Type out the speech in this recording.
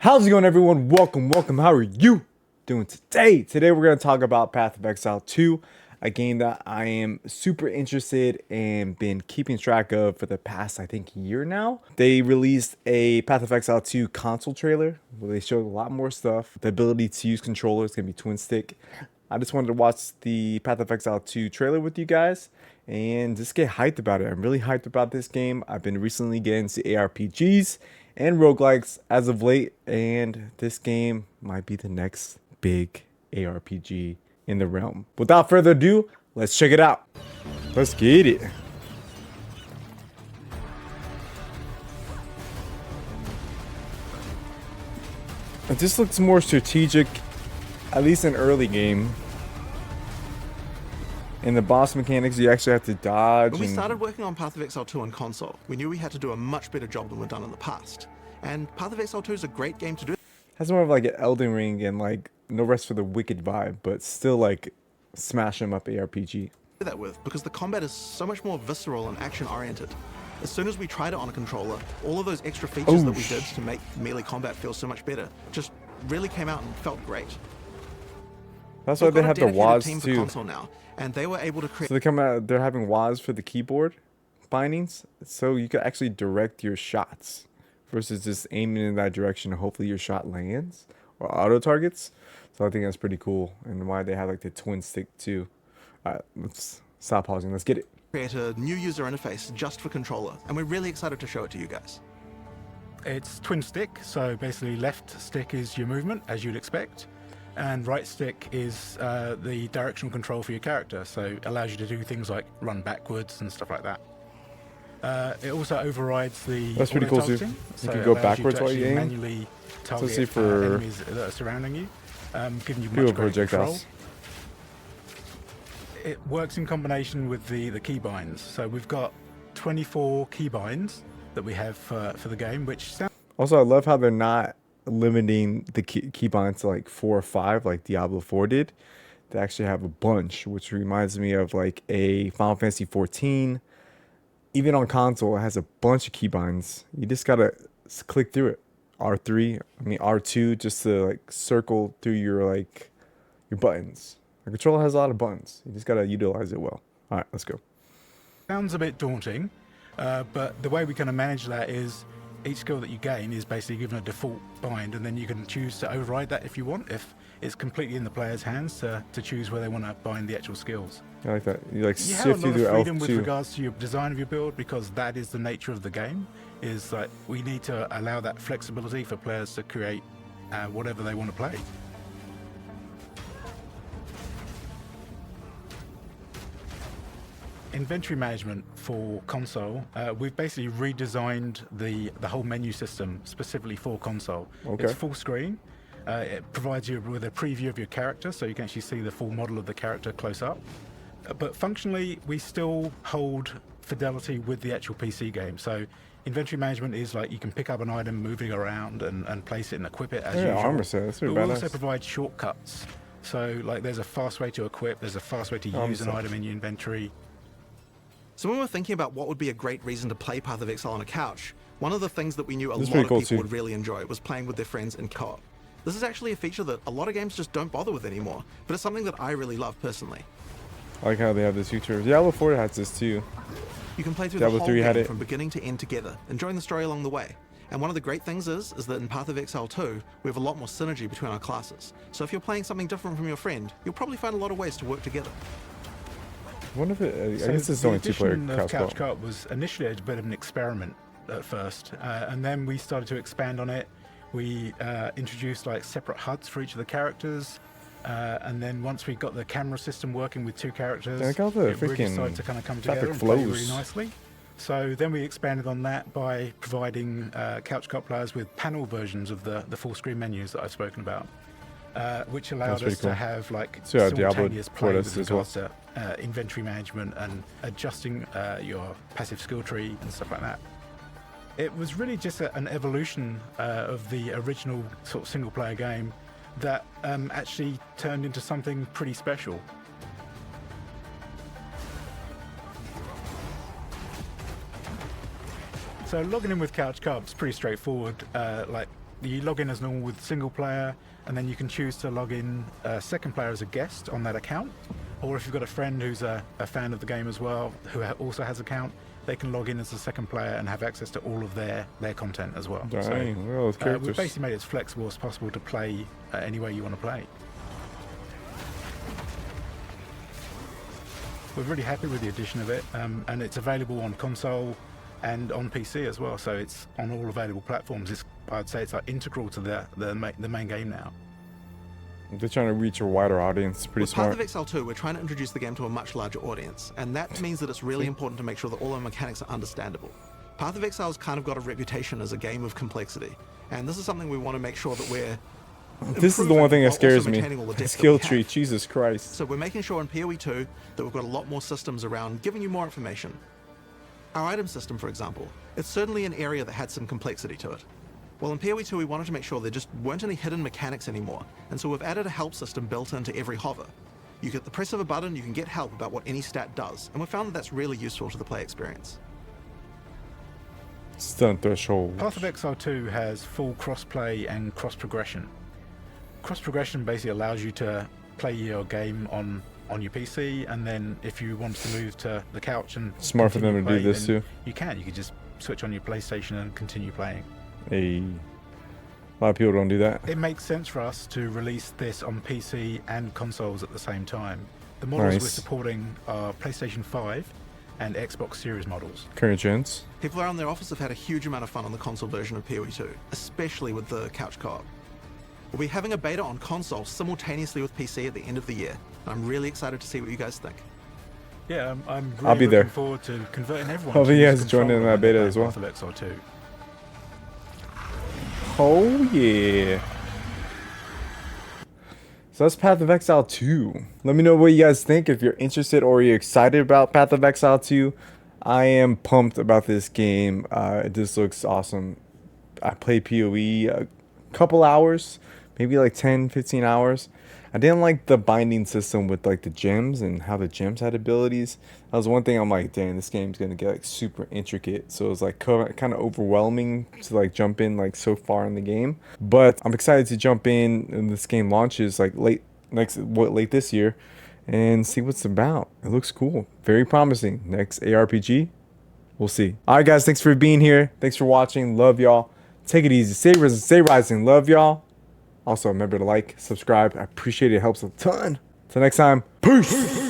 How's it going, everyone? Welcome. How are you doing today? Today we're going to talk about Path of Exile 2, a game that I am super interested and been keeping track of for the past, I think, year now. They released a Path of Exile 2 console trailer where they showed a lot more stuff. The ability to use controllers can be twin stick. I just wanted to watch the Path of Exile 2 trailer with you guys and just get hyped about it. I'm really hyped about this game. I've been recently getting into ARPGs and roguelikes as of late, and this game might be the next big ARPG in the realm. Without further ado, let's check it out. Let's get it. This looks more strategic, at least in early game. In the boss mechanics, you actually have to dodge. When we started working on Path of Exile 2 on console, we knew we had to do a much better job than we've done in the past. And Path of Exile 2 is a great game to do. Has more of like an Elden Ring and like No Rest for the Wicked vibe, but still like smash 'em up ARPG. That with, because the combat is so much more visceral and action oriented. As soon as we tried it on a controller, all of those extra features that we did to make melee combat feel so much better just really came out and felt great. That's why they have the WAS too. Console now, and they were able to create. So they come out. They're having WAS for the keyboard bindings, so you can actually direct your shots versus just aiming in that direction and hopefully your shot lands or auto targets. So I think that's pretty cool, and why they have like the twin stick too. All right, let's stop pausing. Let's get it. Create a new user interface just for controller, and we're really excited to show it to you guys. It's twin stick, so basically left stick is your movement as you'd expect, and right stick is the directional control for your character, so it allows you to do things like run backwards and stuff like that. It also overrides the That's pretty cool too. You so can go backwards while you aim. Manually target see for enemies that are surrounding you, giving you people much greater control. projectiles. It works in combination with the keybinds. So we've got 24 keybinds that we have for the game, which sounds. Also, I love how they're not limiting the keybinds to like 4 or 5 like Diablo 4 did. They actually have a bunch, which reminds me of like a Final Fantasy 14. Even on console, it has a bunch of keybinds. You just gotta click through it. R2, just to like circle through your buttons. The controller has a lot of buttons. You just gotta utilize it well. All right, let's go. Sounds a bit daunting, but the way we kind of manage that is each skill that you gain is basically given a default bind, and then you can choose to override that if you want. If it's completely in the player's hands to choose where they want to bind the actual skills. I like that. You like You have shift a lot through of freedom L2. with regards to your design of your build, because that is the nature of the game. Is like we need to allow that flexibility for players to create whatever they want to play. Inventory management for console, we've basically redesigned the whole menu system specifically for console. Okay. It's full screen. It provides you with a preview of your character, so you can actually see the full model of the character close up. But functionally, we still hold fidelity with the actual PC game. So inventory management is like you can pick up an item, move it around, and place it and equip it as usual. Armor set. That's pretty But we badass. also provide shortcuts. So like there's a fast way to equip, there's a fast way to use an item in your inventory. So when we're thinking about what would be a great reason to play Path of Exile on a couch, one of the things that we knew a lot of people would really enjoy was playing with their friends in co-op. This is actually a feature that a lot of games just don't bother with anymore, but it's something that I really love personally. I like how they have this feature. Diablo 4 has this too. You can play through Diablo the whole 3 had game it. from beginning to end together, enjoying the story along the way. And one of the great things is that in Path of Exile 2, we have a lot more synergy between our classes. So if you're playing something different from your friend, you'll probably find a lot of ways to work together. I wonder if it. I guess this is only 2-player couch co-op was initially a bit of an experiment at first, and then we started to expand on it. We introduced like separate HUDs for each of the characters, and then once we got the camera system working with 2 characters, it really started to kind of come together and play really nicely. So then we expanded on that by providing couch co-op players with panel versions of the full screen menus that I've spoken about, which allowed us to have like simultaneous play with regards to inventory management and adjusting your passive skill tree and stuff like that. It was really just an evolution of the original sort of single player game that actually turned into something pretty special. So logging in with Couch Co-op is pretty straightforward. Like you log in as normal with single player, and then you can choose to log in second player as a guest on that account. Or if you've got a friend who's a fan of the game as well, who also has an account, they can log in as a second player and have access to all of their content as well. Dang, well, we've basically made it as flexible as possible to play any way you want to play. We're really happy with the addition of it, and it's available on console and on PC as well, so it's on all available platforms. I'd say it's like integral to the main game now. They're trying to reach a wider audience. Pretty smart. With Path of Exile 2, we're trying to introduce the game to a much larger audience, and that means that it's really important to make sure that all our mechanics are understandable. Path of Exile's kind of got a reputation as a game of complexity, and this is something we want to make sure that we're This is the one thing that scares me. Skill tree, Jesus Christ. So we're making sure in PoE 2 that we've got a lot more systems around giving you more information. Our item system, for example, it's certainly an area that had some complexity to it. Well, in PoE 2 we wanted to make sure there just weren't any hidden mechanics anymore, and so we've added a help system built into every hover. You get the press of a button, you can get help about what any stat does, and we found that that's really useful to the play experience. Stun threshold. Path of Exile 2 has full cross-play and cross-progression. Cross-progression basically allows you to play your game on your PC, and then if you want to move to the couch and smart for them to do this too. You can just switch on your PlayStation and continue playing. A lot of people don't do that. It makes sense for us to release this on PC and consoles at the same time. The models we're supporting are PlayStation 5 and Xbox Series models. Current gens. People around their office have had a huge amount of fun on the console version of PoE 2, especially with the couch co-op. We'll be having a beta on console simultaneously with PC at the end of the year. I'm really excited to see what you guys think. Yeah, I'm really I'll be there. looking forward to converting everyone. Hopefully you guys join in that beta as well. Path of Exile 2. Oh yeah. So that's Path of Exile 2. Let me know what you guys think, if you're interested or you're excited about Path of Exile 2. I am pumped about this game. This looks awesome. I played PoE a couple hours, maybe like 10-15 hours. I didn't like the binding system with like the gems and how the gems had abilities. That was one thing I'm like, dang, this game's gonna get like super intricate. So it was like kind of overwhelming to like jump in like so far in the game. But I'm excited to jump in and this game launches like late this year and see what's about. It looks cool, very promising. Next ARPG, we'll see. All right, guys, thanks for being here. Thanks for watching. Love y'all. Take it easy. Stay risen, stay rising. Love y'all. Also, remember to like, subscribe. I appreciate it. It helps a ton. Till next time, peace.